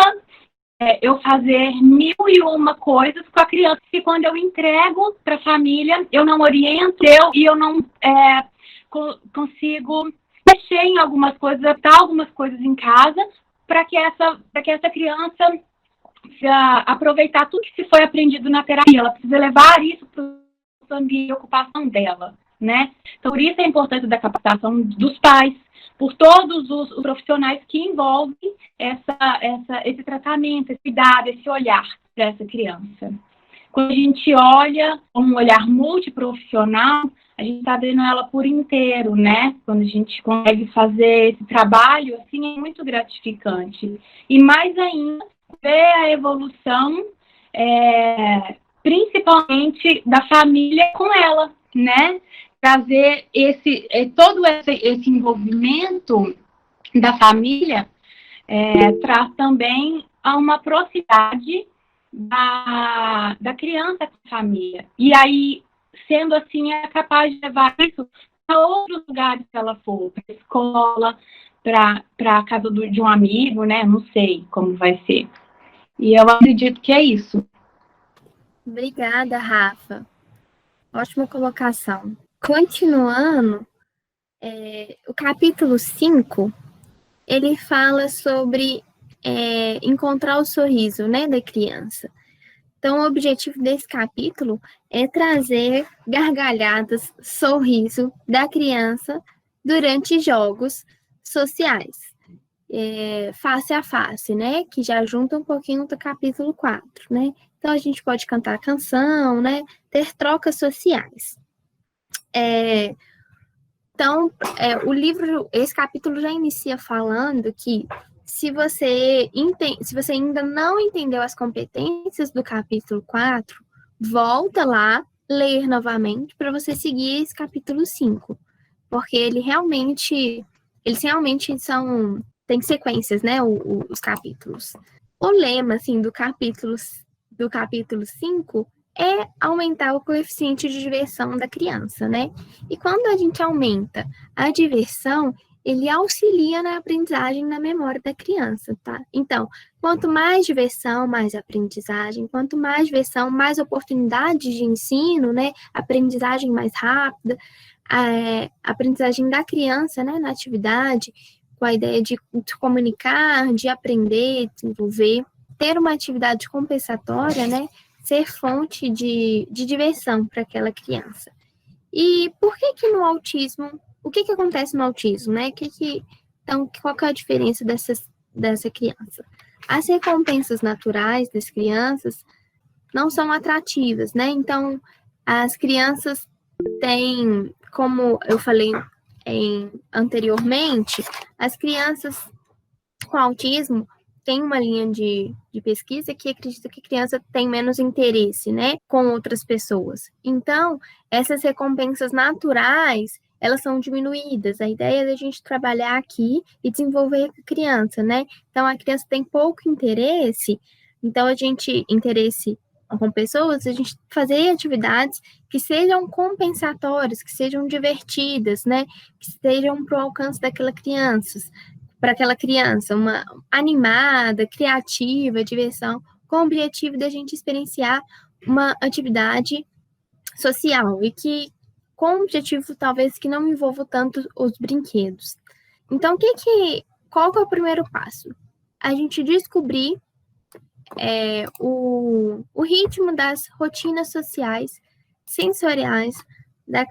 D: eu fazer 1001 coisas com a criança, que quando eu entrego para a família, eu não oriento e eu não consigo mexer em algumas coisas, adaptar algumas coisas em casa, para que essa criança aproveitar tudo que se foi aprendido na terapia. Ela precisa levar isso para o ambiente de ocupação dela, né? Então, por isso a importância da capacitação dos pais, por todos os profissionais que envolvem esse tratamento, esse cuidado, esse olhar para essa criança. Quando a gente olha com um olhar multiprofissional, a gente está vendo ela por inteiro, né? Quando a gente consegue fazer esse trabalho, assim, é muito gratificante. E mais ainda, ver a evolução, principalmente da família com ela, né? Trazer todo esse envolvimento da família traz também a uma proximidade da criança com a família. E aí, sendo assim, é capaz de levar isso para outros lugares que ela for, para a escola, para a casa de um amigo, né? Não sei como vai ser. E eu acredito que é isso.
A: Obrigada, Rafa. Ótima colocação. Continuando, o capítulo 5, ele fala sobre encontrar o sorriso, né, da criança. Então, o objetivo desse capítulo é trazer gargalhadas, sorriso da criança durante jogos sociais, face a face, né, que já junta um pouquinho do capítulo 4, né. Então, a gente pode cantar canção, né, ter trocas sociais. Então, esse capítulo já inicia falando que se você ainda não entendeu as competências do capítulo 4, volta lá, ler novamente, para você seguir esse capítulo 5. Porque eles realmente tem sequências, né, os capítulos. O lema, assim, do capítulo 5 é aumentar o coeficiente de diversão da criança, né? E quando a gente aumenta a diversão, ele auxilia na aprendizagem, na memória da criança, tá? Então, quanto mais diversão, mais aprendizagem. Quanto mais diversão, mais oportunidades de ensino, né? Aprendizagem mais rápida. A aprendizagem da criança, né? Na atividade, com a ideia de comunicar, de aprender, desenvolver. Ter uma atividade compensatória, né? Ser fonte de diversão para aquela criança. E por que no autismo, o que acontece no autismo, né? Então, qual que é a diferença dessa criança? As recompensas naturais das crianças não são atrativas, né? Então, as crianças têm, como eu falei anteriormente, as crianças com autismo tem uma linha de pesquisa que acredita que a criança tem menos interesse, né, com outras pessoas. Então, essas recompensas naturais, elas são diminuídas. A ideia é a gente trabalhar aqui e desenvolver a criança, né? Então, a criança tem pouco interesse, então interesse com pessoas, a gente fazer atividades que sejam compensatórias, que sejam divertidas, né, que estejam para o alcance daquela criança, uma animada, criativa, diversão, com o objetivo da gente experienciar uma atividade social e que com o objetivo talvez que não envolva tanto os brinquedos. Então, qual que é o primeiro passo? A gente descobrir o ritmo das rotinas sociais, sensoriais da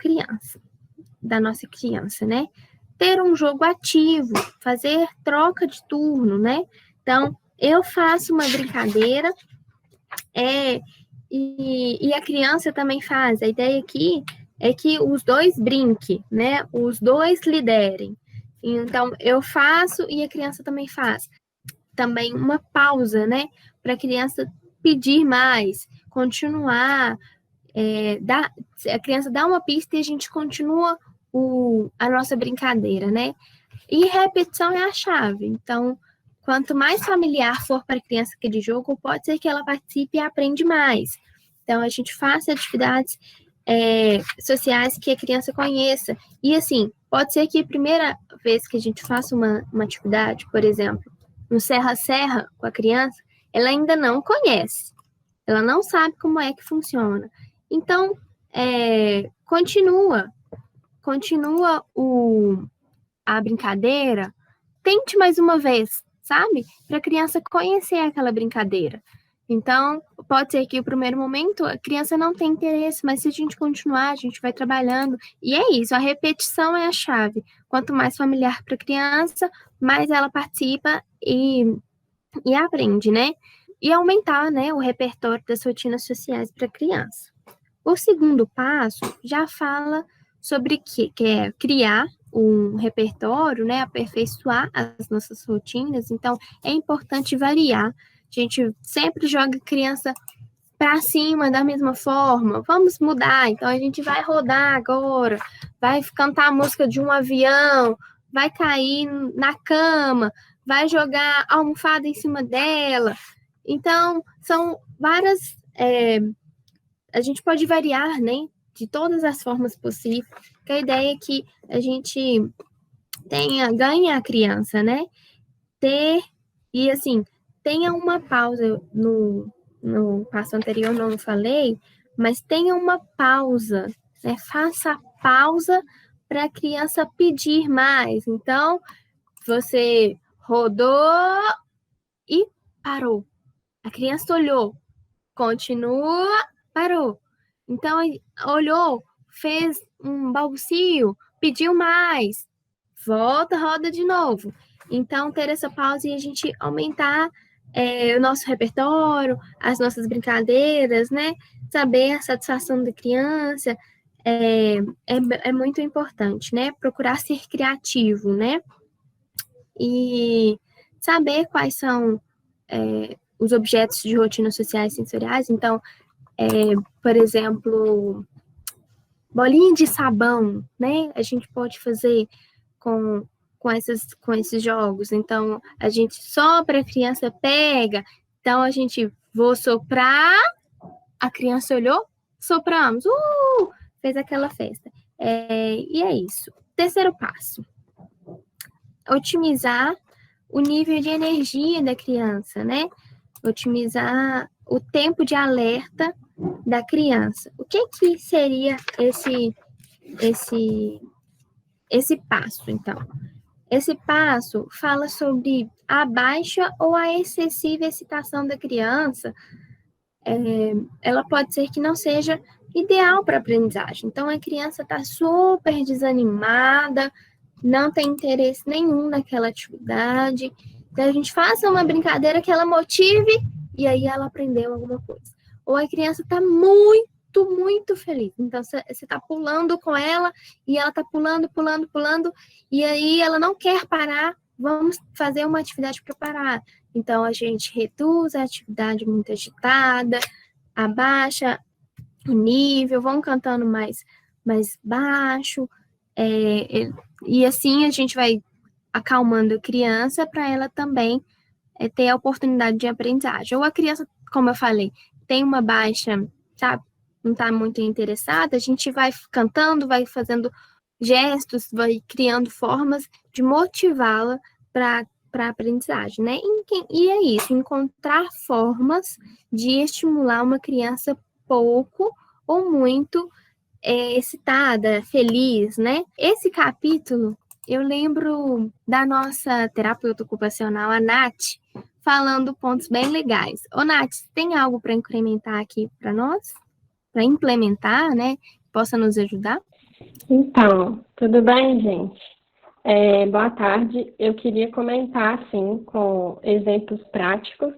A: nossa criança, né? Ter um jogo ativo, fazer troca de turno, né? Então, eu faço uma brincadeira e a criança também faz. A ideia aqui é que os dois brinquem, né? Os dois liderem. Então, eu faço e a criança também faz. Também uma pausa, né? Para a criança pedir mais, continuar, a criança dá uma pista e a gente continua a nossa brincadeira, né? E repetição é a chave. Então, quanto mais familiar for para a criança aquele jogo, pode ser que ela participe e aprende mais. Então, a gente faça atividades sociais que a criança conheça. E, assim, pode ser que a primeira vez que a gente faça uma atividade, por exemplo, no Serra-Serra com a criança, ela ainda não conhece. Ela não sabe como é que funciona. Então, continua a brincadeira, tente mais uma vez, sabe? Para a criança conhecer aquela brincadeira. Então, pode ser que no primeiro momento a criança não tenha interesse, mas se a gente continuar, a gente vai trabalhando. E é isso, a repetição é a chave. Quanto mais familiar para a criança, mais ela participa e aprende, né? E aumentar, né, o repertório das rotinas sociais para a criança. O segundo passo já fala sobre que é criar um repertório, né, aperfeiçoar as nossas rotinas. Então, é importante variar. A gente sempre joga a criança para cima da mesma forma. Vamos mudar. Então, a gente vai rodar agora, vai cantar a música de um avião, vai cair na cama, vai jogar a almofada em cima dela. Então, são várias... a gente pode variar, né, de todas as formas possíveis, que a ideia é que a gente ganhe a criança, né, e assim, tenha uma pausa no passo anterior, não falei, mas tenha uma pausa, né, faça a pausa para a criança pedir mais. Então, você rodou e parou. A criança olhou, continua, parou. Então, olhou, fez um balbucio, pediu mais, volta, roda de novo. Então, ter essa pausa e a gente aumentar o nosso repertório, as nossas brincadeiras, né? Saber a satisfação da criança é muito importante, né? Procurar ser criativo, né? E saber quais são os objetos de rotinas sociais sensoriais. Então, por exemplo, bolinha de sabão, né? A gente pode fazer com esses jogos. Então, a gente sopra, a criança pega. Então, vou soprar, a criança olhou, sopramos, fez aquela festa. E é isso. Terceiro passo, otimizar o nível de energia da criança, né? Otimizar o tempo de alerta da criança. O que seria esse passo, então? Esse passo fala sobre a baixa ou a excessiva excitação da criança. Ela pode ser que não seja ideal para a aprendizagem. Então, a criança está super desanimada, não tem interesse nenhum naquela atividade. Então, a gente faça uma brincadeira que ela motive e aí ela aprendeu alguma coisa. Ou a criança está muito, muito feliz. Então, você está pulando com ela e ela está pulando, pulando, pulando e aí ela não quer parar. Vamos fazer uma atividade para parar. Então, a gente reduz a atividade muito agitada, abaixa o nível, vão cantando mais baixo, e assim a gente vai acalmando a criança para ela também ter a oportunidade de aprendizagem. Ou a criança, como eu falei, tem uma baixa, sabe, não está muito interessada, a gente vai cantando, vai fazendo gestos, vai criando formas de motivá-la para a aprendizagem, né? E é isso, encontrar formas de estimular uma criança pouco ou muito excitada, feliz, né? Esse capítulo, eu lembro da nossa terapeuta ocupacional, a Nath, falando pontos bem legais. Ô, Nath, tem algo para incrementar aqui para nós? Para implementar, né? Que possa nos ajudar?
E: Então, tudo bem, gente? Boa tarde. Eu queria comentar, assim, com exemplos práticos.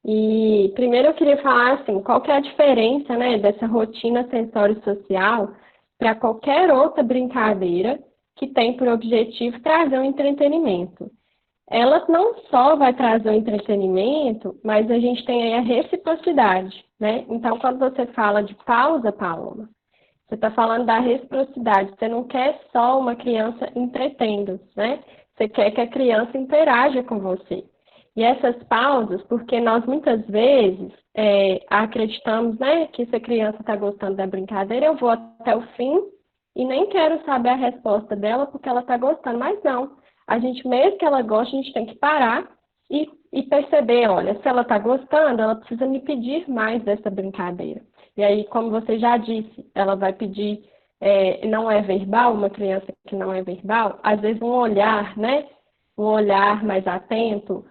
E: E primeiro eu queria falar, assim, qual que é a diferença, né, dessa rotina sensório-social para qualquer outra brincadeira que tem por objetivo trazer um entretenimento. Ela não só vai trazer o entretenimento, mas a gente tem aí a reciprocidade, né? Então, quando você fala de pausa, Paloma, você está falando da reciprocidade. Você não quer só uma criança entretendo, né? Você quer que a criança interaja com você. E essas pausas, porque nós muitas vezes acreditamos, né, que se a criança está gostando da brincadeira, eu vou até o fim e nem quero saber a resposta dela porque ela está gostando. Mas não. A gente, mesmo que ela goste, a gente tem que parar e perceber, olha, se ela está gostando, ela precisa me pedir mais dessa brincadeira. E aí, como você já disse, ela vai pedir, não é verbal, uma criança que não é verbal, às vezes um olhar, né? Um olhar mais atento,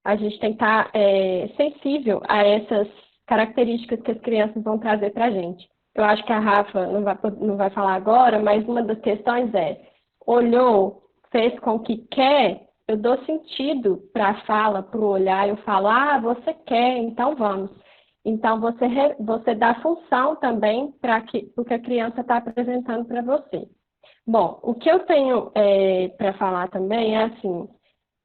E: a gente tem que estar sensível a essas características que as crianças vão trazer para a gente. Eu acho que a Rafa não vai falar agora, mas uma das questões olhou, fez com que quer, eu dou sentido para a fala, para o olhar, eu falo, você quer, então vamos. Então, você dá função também para o que a criança está apresentando para você. Bom, o que eu tenho para falar também é assim,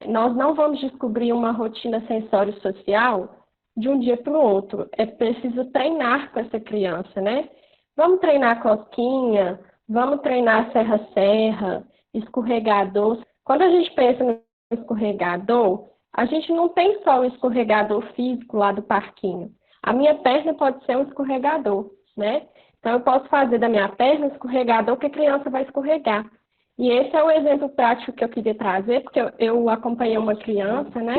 E: nós não vamos descobrir uma rotina sensório-social de um dia para o outro. É preciso treinar com essa criança, né? Vamos treinar cosquinha, vamos treinar serra-serra, escorregador. Quando a gente pensa no escorregador, a gente não tem só o escorregador físico lá do parquinho. A minha perna pode ser um escorregador, né? Então, eu posso fazer da minha perna um escorregador que a criança vai escorregar. E esse é o exemplo prático que eu queria trazer, porque eu acompanhei uma criança, né?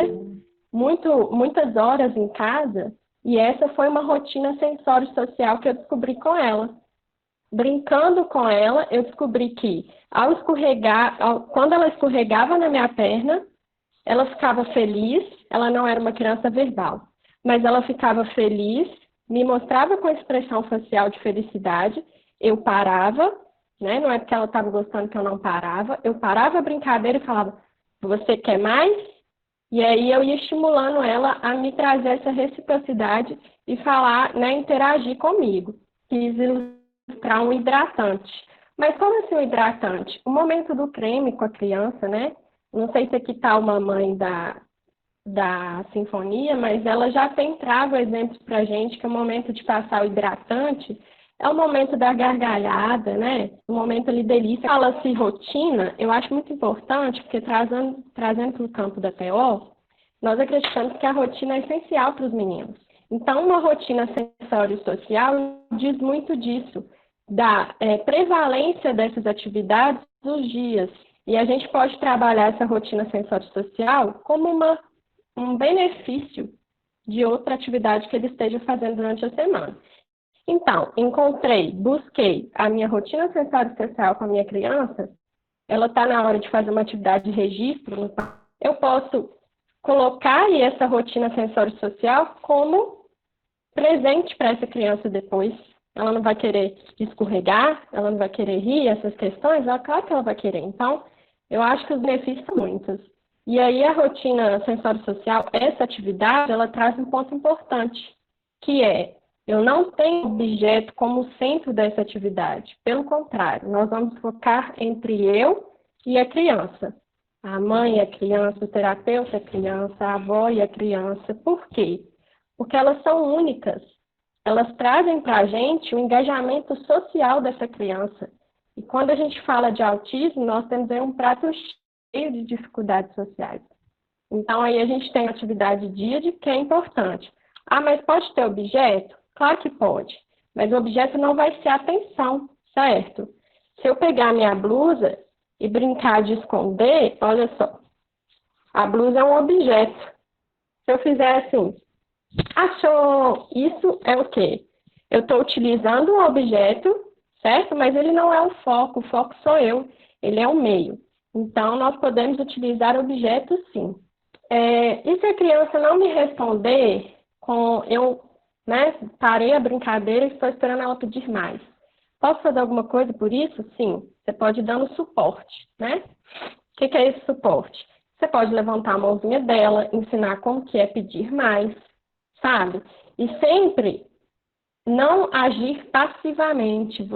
E: Muitas horas em casa, e essa foi uma rotina sensório-social que eu descobri com ela. Brincando com ela, eu descobri que ao escorregar, quando ela escorregava na minha perna, ela ficava feliz, ela não era uma criança verbal, mas ela ficava feliz, me mostrava com expressão facial de felicidade, eu parava, né? Não é porque ela estava gostando que eu não parava, eu parava a brincadeira e falava, você quer mais? E aí eu ia estimulando ela a me trazer essa reciprocidade e falar, né, interagir comigo. Quis ilustrar um hidratante. Mas como assim um hidratante? O momento do creme com a criança, né? Não sei se aqui está uma mãe da sinfonia, mas ela já tem trago exemplos para a gente que o momento de passar o hidratante é o momento da gargalhada, né? O momento ali delícia. Fala-se rotina, eu acho muito importante, porque trazendo para o campo da TO, nós acreditamos que a rotina é essencial para os meninos. Então, uma rotina sensório-social diz muito disso, da prevalência dessas atividades dos dias. E a gente pode trabalhar essa rotina sensório-social como um benefício de outra atividade que ele esteja fazendo durante a semana. Então, busquei a minha rotina sensório-social com a minha criança, ela está na hora de fazer uma atividade de registro, eu posso colocar aí essa rotina sensório-social como presente para essa criança depois. Ela não vai querer escorregar, ela não vai querer rir, essas questões, claro que ela vai querer. Então, eu acho que os benefícios são muitos. E aí a rotina sensório-social, essa atividade, ela traz um ponto importante, que é, eu não tenho objeto como centro dessa atividade. Pelo contrário, nós vamos focar entre eu e a criança. A mãe e a criança, o terapeuta e a criança, a avó e a criança. Por quê? Porque elas são únicas. Elas trazem para a gente o engajamento social dessa criança. E quando a gente fala de autismo, nós temos aí um prato cheio de dificuldades sociais. Então, aí a gente tem atividade díade, que é importante. Mas pode ter objeto? Claro que pode. Mas o objeto não vai ser atenção, certo? Se eu pegar minha blusa e brincar de esconder, olha só. A blusa é um objeto. Se eu fizer assim, achou, isso é o quê? Eu estou utilizando um objeto, certo? Mas ele não é o foco sou eu, ele é o meio. Então, nós podemos utilizar objetos sim. E se a criança não me responder, eu parei a brincadeira e estou esperando ela pedir mais. Posso fazer alguma coisa por isso? Sim. Você pode ir dando suporte, né? O que é esse suporte? Você pode levantar a mãozinha dela, ensinar como que é pedir mais, sabe? E sempre não agir passivamente.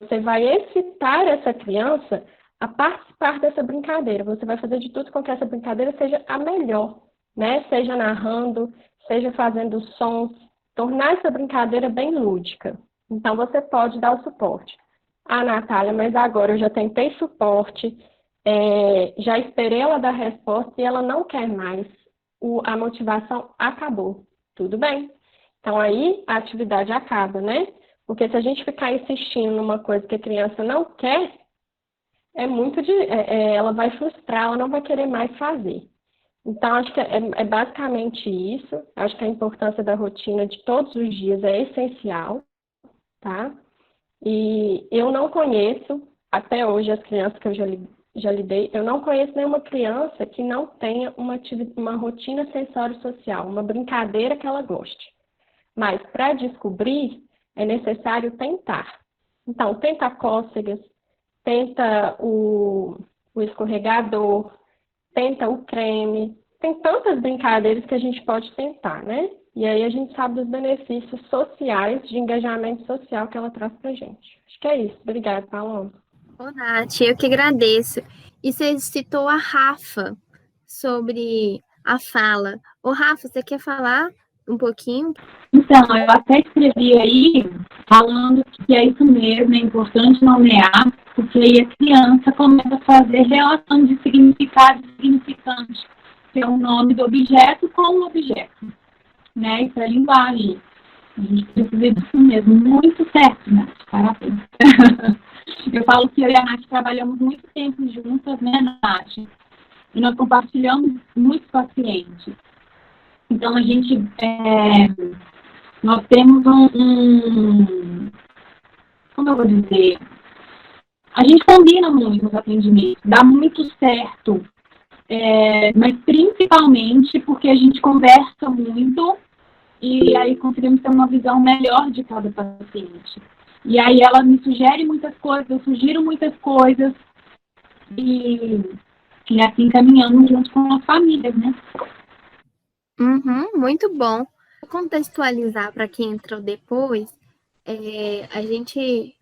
E: você vai excitar essa criança a participar dessa brincadeira. Você vai fazer de tudo com que essa brincadeira seja a melhor, né? Seja narrando, seja fazendo sons, tornar essa brincadeira bem lúdica. Então, você pode dar o suporte. Ah, Natália, mas agora eu já tentei suporte, já esperei ela dar resposta e ela não quer mais. A motivação acabou. Tudo bem. Então, aí a atividade acaba, né? Porque se a gente ficar insistindo numa coisa que a criança não quer, ela vai frustrar, ela não vai querer mais fazer. Então, acho que é basicamente isso. Acho que a importância da rotina de todos os dias é essencial, tá? E eu não conheço, até hoje, as crianças que eu já lidei, eu não conheço nenhuma criança que não tenha uma rotina sensório-social, uma brincadeira que ela goste. Mas, para descobrir, é necessário tentar. Então, tenta cócegas, tenta o escorregador, tenta o creme. Tem tantas brincadeiras que a gente pode tentar, né? E aí a gente sabe dos benefícios sociais, de engajamento social que ela traz pra gente. Acho que é isso. Obrigada, Paloma.
A: Ô, Nath, eu que agradeço. E você citou a Rafa sobre a fala. Ô, Rafa, você quer falar um pouquinho?
D: Então, eu até escrevi aí, falando que é isso mesmo, é importante nomear, porque aí a criança começa a fazer relação de significado e significante, que é o nome do objeto com o objeto, né? Isso é linguagem. A gente precisa disso mesmo, muito certo, Nath, parabéns. Eu falo que eu e a Nath trabalhamos muito tempo juntas, né, Nath? E nós compartilhamos muito com as clientes. Então, a gente, nós temos como eu vou dizer, a gente combina muito os atendimentos, dá muito certo, mas principalmente porque a gente conversa muito e aí conseguimos ter uma visão melhor de cada paciente. E aí ela me sugere muitas coisas, eu sugiro muitas coisas e assim caminhamos junto com as famílias, né?
A: Muito bom. Vou contextualizar para quem entrou depois, a gente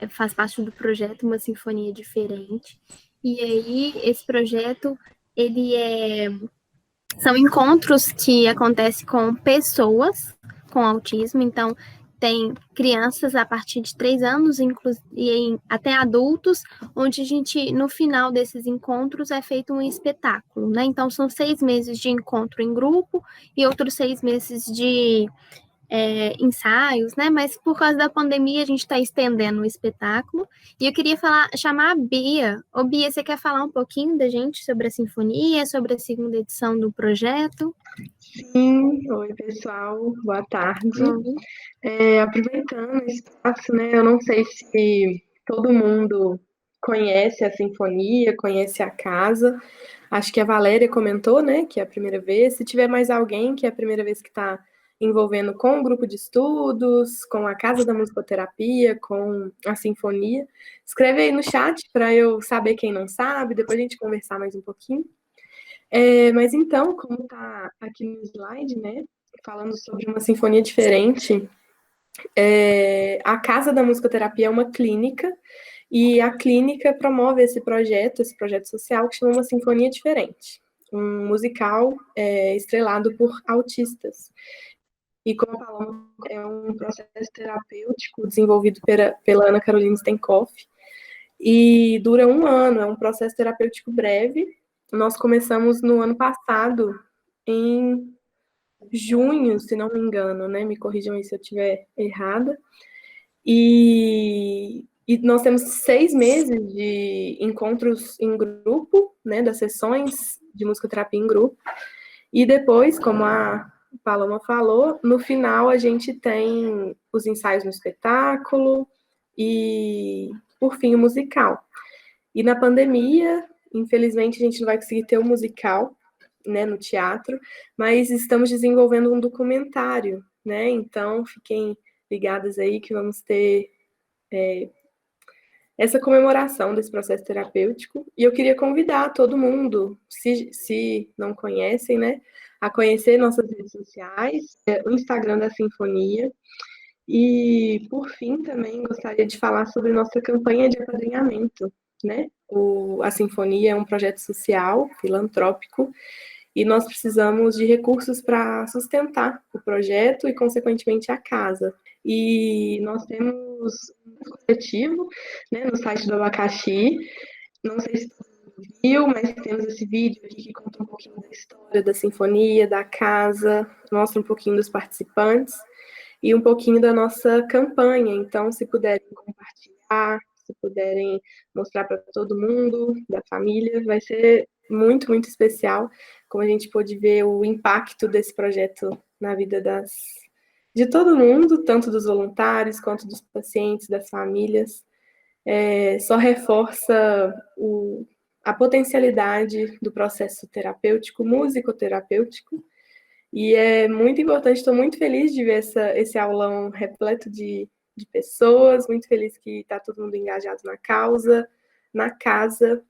A: faz parte do projeto Uma Sinfonia Diferente, e aí esse projeto, são encontros que acontecem com pessoas com autismo, então tem crianças a partir de 3 anos e até adultos, onde a gente, no final desses encontros, é feito um espetáculo, né? Então, são 6 meses de encontro em grupo e outros 6 meses de ensaios, né? Mas por causa da pandemia, a gente está estendendo o espetáculo. E eu queria chamar a Bia. Ô, Bia, você quer falar um pouquinho da gente sobre a sinfonia, sobre a segunda edição do projeto?
F: Sim, oi pessoal, boa tarde. Aproveitando o espaço, né? Eu não sei se todo mundo conhece a sinfonia, conhece a casa. Acho que a Valéria comentou, né, que é a primeira vez. Se tiver mais alguém que é a primeira vez que está envolvendo com o grupo de estudos, com a Casa da Musicoterapia, com a sinfonia, escreve aí no chat para eu saber quem não sabe, depois a gente conversar mais um pouquinho. Mas então, como está aqui no slide, né, falando sobre uma sinfonia diferente, a Casa da Musicoterapia é uma clínica, e a clínica promove esse projeto social que chama Uma Sinfonia Diferente, um musical estrelado por autistas. E como a Paloma, é um processo terapêutico desenvolvido pela Ana Carolina Stenkoff, e dura 1 ano, é um processo terapêutico breve. Nós começamos no ano passado, em junho, se não me engano, né? Me corrijam aí se eu estiver errada. E nós temos 6 meses de encontros em grupo, né? Das sessões de musicoterapia em grupo. E depois, como a Paloma falou, no final a gente tem os ensaios no espetáculo e, por fim, o musical. E na pandemia, infelizmente, a gente não vai conseguir ter o musical, né, no teatro, mas estamos desenvolvendo um documentário, né? Então, fiquem ligadas aí que vamos ter essa comemoração desse processo terapêutico. E eu queria convidar todo mundo, se não conhecem, né, a conhecer nossas redes sociais, o Instagram da Sinfonia E, por fim, também gostaria de falar sobre nossa campanha de apadrinhamento, né? A Sinfonia é um projeto social, filantrópico, e nós precisamos de recursos para sustentar o projeto e, consequentemente, a casa. E nós temos um coletivo, né, no site do Abacaxi. Não sei se você viu, mas temos esse vídeo aqui que conta um pouquinho da história da sinfonia, da casa, mostra um pouquinho dos participantes e um pouquinho da nossa campanha. Então, se puderem compartilhar, se puderem mostrar para todo mundo da família, vai ser muito, muito especial, como a gente pôde ver o impacto desse projeto na vida de todo mundo, tanto dos voluntários quanto dos pacientes, das famílias. Só reforça a potencialidade do processo terapêutico, musicoterapêutico, e é muito importante, estou muito feliz de ver esse aulão repleto de pessoas, muito feliz que está todo mundo engajado na causa, na casa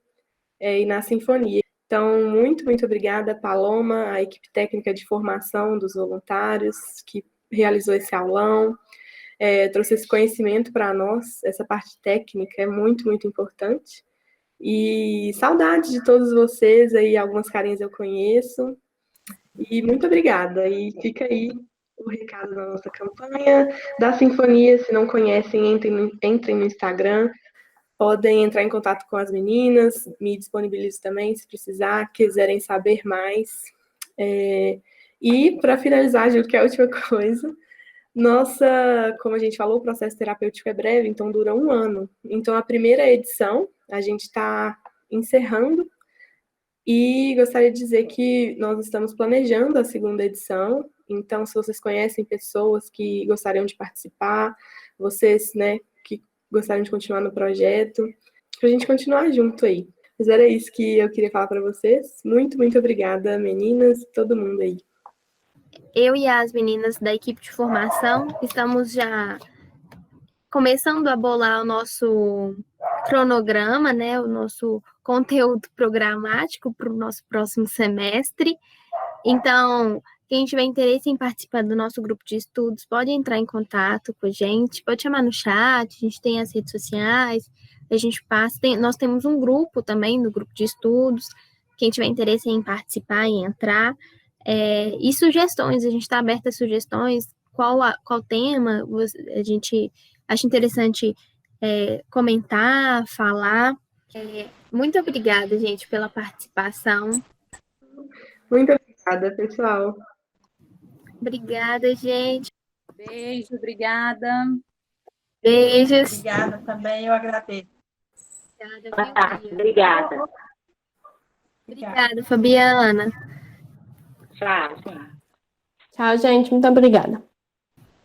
F: e na sinfonia. Então, muito, muito obrigada, Paloma, a equipe técnica de formação dos voluntários que realizou esse aulão, trouxe esse conhecimento para nós, essa parte técnica é muito, muito importante. E saudade de todos vocês aí, algumas carinhas eu conheço. E muito obrigada. E fica aí o recado da nossa campanha, da Sinfonia. Se não conhecem, entrem no Instagram. Podem entrar em contato com as meninas, me disponibilizo também, se precisar, quiserem saber mais. E, para finalizar, Gil, que é a última coisa, como a gente falou, o processo terapêutico é breve, então dura 1 ano. Então, a primeira edição, a gente está encerrando, e gostaria de dizer que nós estamos planejando a segunda edição, então, se vocês conhecem pessoas que gostariam de participar, vocês, né, que gostariam de continuar no projeto, para a gente continuar junto aí. Mas era isso que eu queria falar para vocês. Muito, muito obrigada, meninas, todo mundo aí.
A: Eu e as meninas da equipe de formação estamos já começando a bolar o nosso cronograma, né, o nosso conteúdo programático para o nosso próximo semestre. Então, quem tiver interesse em participar do nosso grupo de estudos, pode entrar em contato com a gente, pode chamar no chat, a gente tem as redes sociais, a gente passa, nós temos um grupo também no grupo de estudos, quem tiver interesse em participar e entrar, e sugestões, a gente está aberta a sugestões, qual tema a gente acha interessante comentar, falar. Muito obrigada, gente, pela participação.
F: Muito obrigada, pessoal.
A: Obrigada, gente.
B: Beijo, obrigada.
A: Beijos.
G: Obrigada também, eu agradeço.
A: Obrigada,
C: Boa tarde, obrigada.
A: Obrigada, Fabiana.
C: Tchau.
E: Tchau, gente. Muito obrigada.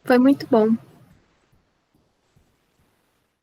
A: Foi muito bom.